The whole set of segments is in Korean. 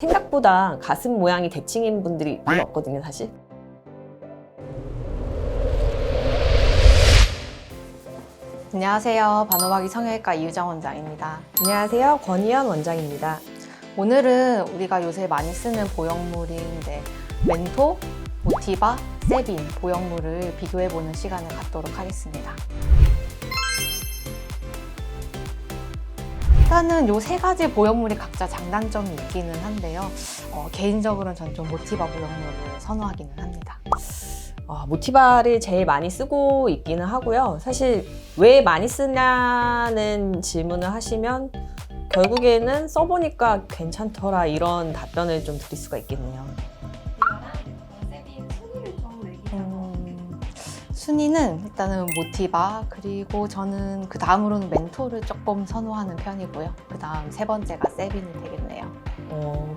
생각보다 가슴 모양이 대칭인 분들이 별로 없거든요, 사실. 안녕하세요. 반호박이 성형외과 이유정 원장입니다. 안녕하세요, 권희연 원장입니다. 오늘은 우리가 요새 많이 쓰는 보형물인 멘토, 모티바, 세빈 보형물을 비교해보는 시간을 갖도록 하겠습니다. 일단은 요 세 가지 보형물이 각자 장단점이 있기는 한데요. 개인적으로는 전 좀 모티바 보형물을 선호하기는 합니다. 모티바를 제일 많이 쓰고 있기는 하고요. 사실 왜 많이 쓰냐는 질문을 하시면 결국에는 써보니까 괜찮더라, 이런 답변을 좀 드릴 수가 있겠네요. 순위는 일단은 모티바, 그리고 저는 그 다음으로는 멘토를 조금 선호하는 편이고요. 그 다음 세 번째가 세빈이 되겠네요.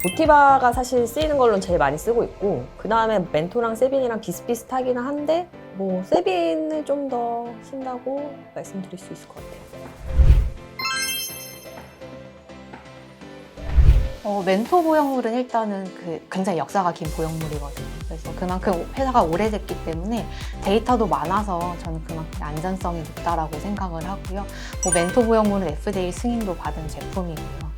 모티바가 사실 쓰이는 걸로는 제일 많이 쓰고 있고, 그 다음에 멘토랑 세빈이랑 비슷비슷하기는 한데 뭐 세빈을 좀 더 쓴다고 말씀드릴 수 있을 것 같아요. 멘토 보형물은 일단은 굉장히 역사가 긴 보형물이거든요. 그래서 그만큼 회사가 오래됐기 때문에 데이터도 많아서 저는 그만큼 안전성이 높다라고 생각을 하고요. 멘토 보형물은 FDA 승인도 받은 제품이고요.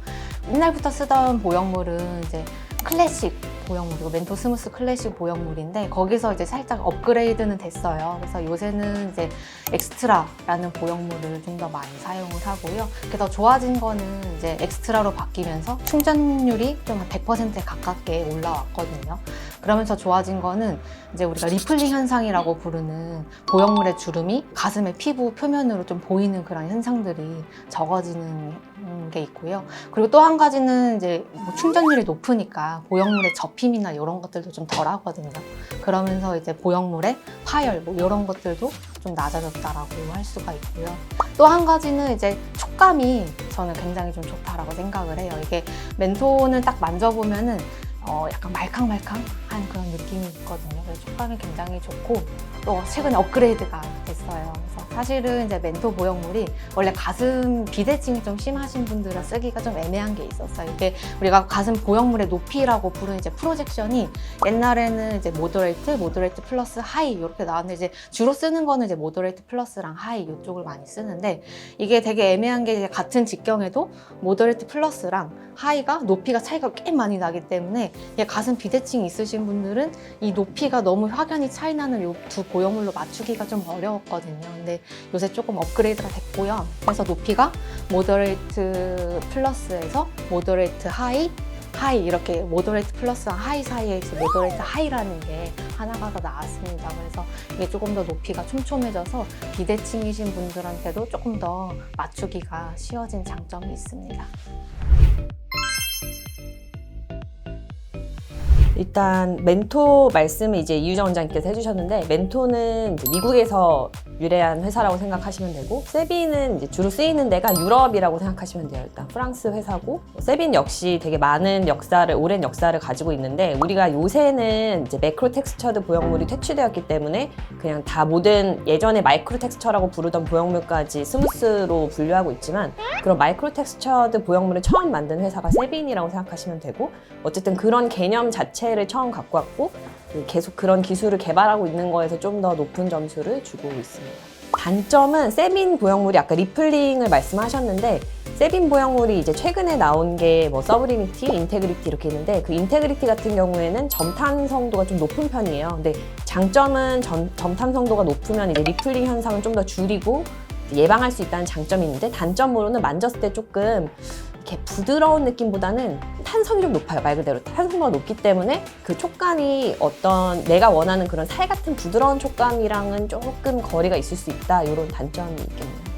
옛날부터 쓰던 보형물은 이제 클래식 보형물이고 멘토 스무스 클래식 보형물인데 거기서 이제 살짝 업그레이드는 됐어요. 그래서 요새는 이제 엑스트라라는 보형물을 좀 더 많이 사용을 하고요. 그래서 좋아진 거는 이제 엑스트라로 바뀌면서 충전율이 좀 한 100%에 가깝게 올라왔거든요. 그러면서 좋아진 거는 이제 우리가 리플링 현상이라고 부르는 보형물의 주름이 가슴의 피부 표면으로 좀 보이는 그런 현상들이 적어지는 게 있고요. 그리고 또 한 가지는 이제 충전율이 높으니까 보형물의 접힘이나 이런 것들도 좀 덜 하거든요. 그러면서 이제 보형물의 파열 이런 것들도 좀 낮아졌다라고 할 수가 있고요. 또 한 가지는 이제 촉감이 저는 굉장히 좀 좋다라고 생각을 해요. 이게 멘토는 딱 만져보면은 약간 말캉말캉한 그런 느낌이 있거든요. 그래서 촉감이 굉장히 좋고 또 최근에 업그레이드가 됐어요. 그래서 사실은 이제 멘토 보형물이 원래 가슴 비대칭이 좀 심하신 분들은 쓰기가 좀 애매한 게 있었어요. 이게 우리가 가슴 보형물의 높이라고 부르는 이제 프로젝션이 옛날에는 이제 모더레이트 플러스 하이 이렇게 나왔는데 이제 주로 쓰는 거는 이제 모더레이트 플러스랑 하이 이쪽을 많이 쓰는데 이게 되게 애매한 게 같은 직경에도 모더레이트 플러스랑 하이가 높이가 차이가 꽤 많이 나기 때문에 가슴 비대칭이 있으신 분들은 이 높이가 너무 확연히 차이 나는 이 두 보형물로 맞추기가 좀 어려웠거든요. 근데 요새 조금 업그레이드가 됐고요. 그래서 높이가 모더레이트 플러스에서 모더레이트 하이 이렇게 모더레이트 플러스랑 하이 사이에 모더레이트 하이라는 게 하나가 더 나왔습니다. 그래서 이게 조금 더 높이가 촘촘해져서 비대칭이신 분들한테도 조금 더 맞추기가 쉬워진 장점이 있습니다. 일단 멘토 말씀을 이제 이유정 원장님께서 해주셨는데, 멘토는 이제 미국에서 유래한 회사라고 생각하시면 되고, 세빈은 이제 주로 쓰이는 데가 유럽이라고 생각하시면 돼요. 일단 프랑스 회사고, 세빈 역시 되게 많은 오랜 역사를 가지고 있는데, 우리가 요새는 이제 매크로 텍스처드 보형물이 퇴출되었기 때문에 그냥 다 모든 예전에 마이크로 텍스처라고 부르던 보형물까지 스무스로 분류하고 있지만, 그런 마이크로 텍스처드 보형물을 처음 만든 회사가 세빈이라고 생각하시면 되고, 어쨌든 그런 개념 자체를 처음 갖고 왔고 계속 그런 기술을 개발하고 있는 거에서 좀 더 높은 점수를 주고 있습니다. 단점은 세빈 보형물이 아까 리플링을 말씀하셨는데, 세빈 보형물이 이제 최근에 나온 게 뭐 서브리미티, 인테그리티 이렇게 있는데, 그 인테그리티 같은 경우에는 점탄성도가 좀 높은 편이에요. 근데 장점은 점탄성도가 높으면 이제 리플링 현상은 좀 더 줄이고 예방할 수 있다는 장점이 있는데, 단점으로는 만졌을 때 조금 이렇게 부드러운 느낌보다는 탄성이 좀 높아요. 말 그대로 탄성도가 높기 때문에 그 촉감이 어떤 내가 원하는 그런 살 같은 부드러운 촉감이랑은 조금 거리가 있을 수 있다, 이런 단점이 있겠네요.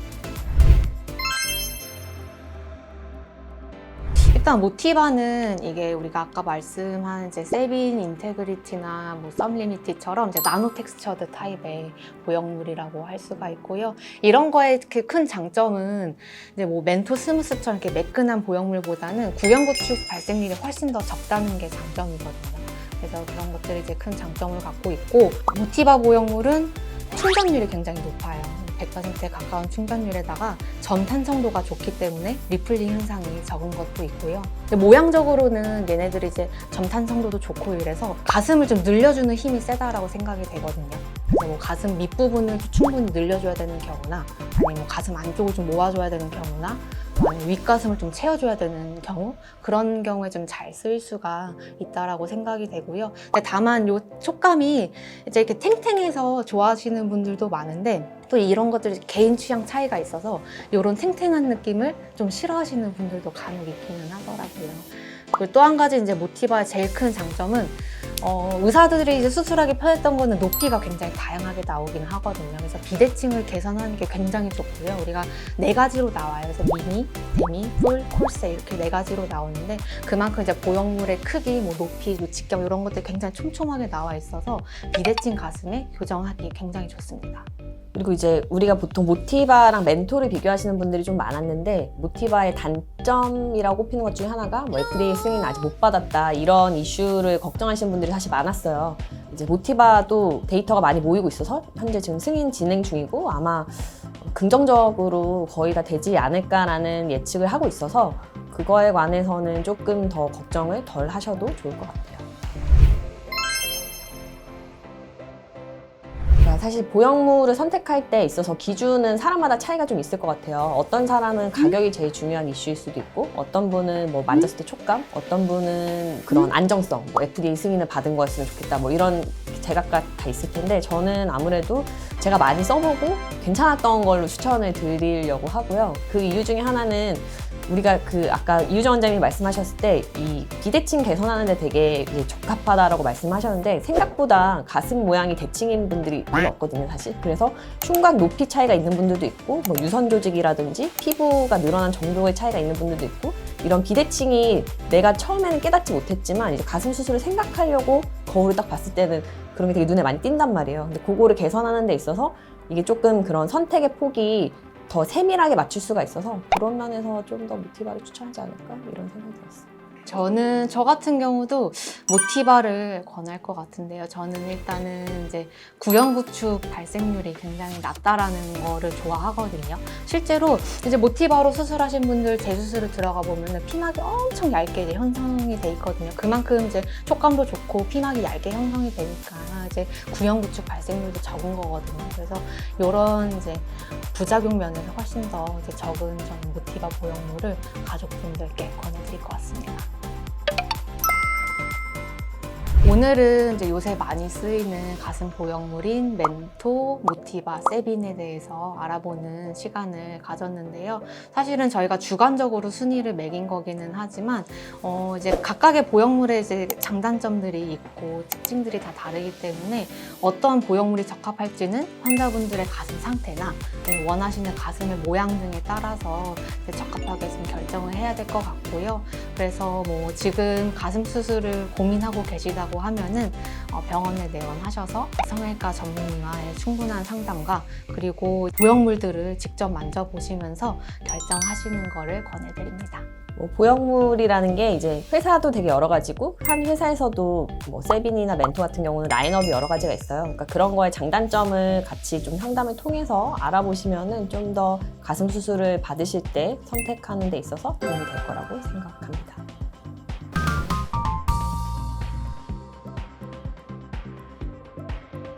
일단 모티바는 이게 우리가 아까 말씀한 이제 세빈, 인테그리티나 뭐 썸리미티처럼 이제 나노 텍스처드 타입의 보형물이라고 할 수가 있고요. 이런 거의 그 큰 장점은 이제 뭐 멘토 스무스처럼 이렇게 매끈한 보형물보다는 구형 구축 발생률이 훨씬 더 적다는 게 장점이거든요. 그래서 그런 것들이 이제 큰 장점을 갖고 있고, 모티바 보형물은 충전율이 굉장히 높아요. 100%에 가까운 충전율에다가 점탄성도가 좋기 때문에 리플링 현상이 적은 것도 있고요. 근데 모양적으로는 얘네들이 이제 점탄성도도 좋고 이래서 가슴을 좀 늘려주는 힘이 세다라고 생각이 되거든요. 그래서 뭐 가슴 밑부분을 충분히 늘려줘야 되는 경우나 아니면 뭐 가슴 안쪽을 좀 모아줘야 되는 경우나 아니면 윗가슴을 좀 채워줘야 되는 경우, 그런 경우에 좀 잘 쓰일 수가 있다라고 생각이 되고요. 근데 다만 요 촉감이 이제 이렇게 탱탱해서 좋아하시는 분들도 많은데 또 이런 것들이 개인 취향 차이가 있어서 이런 탱탱한 느낌을 좀 싫어하시는 분들도 간혹 있기는 하더라고요. 그리고 또 한 가지 이제 모티바의 제일 큰 장점은 의사들이 이제 수술하기 편했던 거는 높이가 굉장히 다양하게 나오긴 하거든요. 그래서 비대칭을 개선하는 게 굉장히 좋고요. 우리가 4가지로 나와요. 그래서 미니, 데미, 풀, 콜세 이렇게 4가지로 나오는데 그만큼 이제 보형물의 크기, 뭐 높이, 직경 이런 것들이 굉장히 촘촘하게 나와 있어서 비대칭 가슴에 교정하기 굉장히 좋습니다. 그리고 이제 우리가 보통 모티바랑 멘토를 비교하시는 분들이 좀 많았는데 모티바의 단점이라고 꼽히는 것 중에 하나가 뭐 FDA 승인 아직 못 받았다 이런 이슈를 걱정하시는 분들이 사실 많았어요. 이제 모티바도 데이터가 많이 모이고 있어서 현재 지금 승인 진행 중이고 아마 긍정적으로 거의 다 되지 않을까라는 예측을 하고 있어서 그거에 관해서는 조금 더 걱정을 덜 하셔도 좋을 것 같아요. 사실 보형물을 선택할 때 있어서 기준은 사람마다 차이가 좀 있을 것 같아요. 어떤 사람은 가격이 제일 중요한 이슈일 수도 있고 어떤 분은 뭐 만졌을 때 촉감, 어떤 분은 그런 안정성, 뭐 FDA 승인을 받은 거였으면 좋겠다 뭐 이런 제각각 다 있을 텐데 저는 아무래도 제가 많이 써보고 괜찮았던 걸로 추천을 드리려고 하고요. 그 이유 중에 하나는 우리가 아까 이유정 원장님이 말씀하셨을 때 이 비대칭 개선하는데 되게 이제 적합하다라고 말씀하셨는데 생각보다 가슴 모양이 대칭인 분들이 별로 없거든요, 사실. 그래서 흉곽 높이 차이가 있는 분들도 있고 뭐 유선 조직이라든지 피부가 늘어난 정도의 차이가 있는 분들도 있고 이런 비대칭이 내가 처음에는 깨닫지 못했지만 이제 가슴 수술을 생각하려고 거울을 딱 봤을 때는 그런 게 되게 눈에 많이 띈단 말이에요. 근데 그거를 개선하는 데 있어서 이게 조금 그런 선택의 폭이 더 세밀하게 맞출 수가 있어서 그런 면에서 좀 더 모티바를 추천하지 않을까 이런 생각이 들었어요. 저 같은 경우도 모티바를 권할 것 같은데요. 저는 일단은 이제 구형구축 발생률이 굉장히 낮다라는 거를 좋아하거든요. 실제로 이제 모티바로 수술하신 분들 재수술을 들어가 보면은 피막이 엄청 얇게 이제 형성이 돼 있거든요. 그만큼 이제 촉감도 좋고 피막이 얇게 형성이 되니까 이제 구형구축 발생률도 적은 거거든요. 그래서 이런 이제 부작용 면에서 훨씬 더 이제 적은 저는 모티바 보형물을 가족분들께 권해드릴 것 같습니다. 오늘은 이제 요새 많이 쓰이는 가슴 보형물인 멘토, 모티바, 세빈에 대해서 알아보는 시간을 가졌는데요. 사실은 저희가 주관적으로 순위를 매긴 거기는 하지만 이제 각각의 보형물의 이제 장단점들이 있고 특징들이 다 다르기 때문에 어떤 보형물이 적합할지는 환자분들의 가슴 상태나 원하시는 가슴의 모양 등에 따라서 적합하게 좀 결정을 해야 될 것 같고요. 그래서 뭐 지금 가슴 수술을 고민하고 계시다고 하면은 병원에 내원하셔서 성형외과 전문의와의 충분한 상담과 그리고 보형물들을 직접 만져보시면서 결정하시는 거를 권해드립니다. 뭐 보형물이라는 게 이제 회사도 되게 여러 가지고 한 회사에서도 뭐 세빈이나 멘토 같은 경우는 라인업이 여러 가지가 있어요. 그러니까 그런 거의 장단점을 같이 좀 상담을 통해서 알아보시면은 좀 더 가슴 수술을 받으실 때 선택하는 데 있어서 도움이 될 거라고 생각합니다.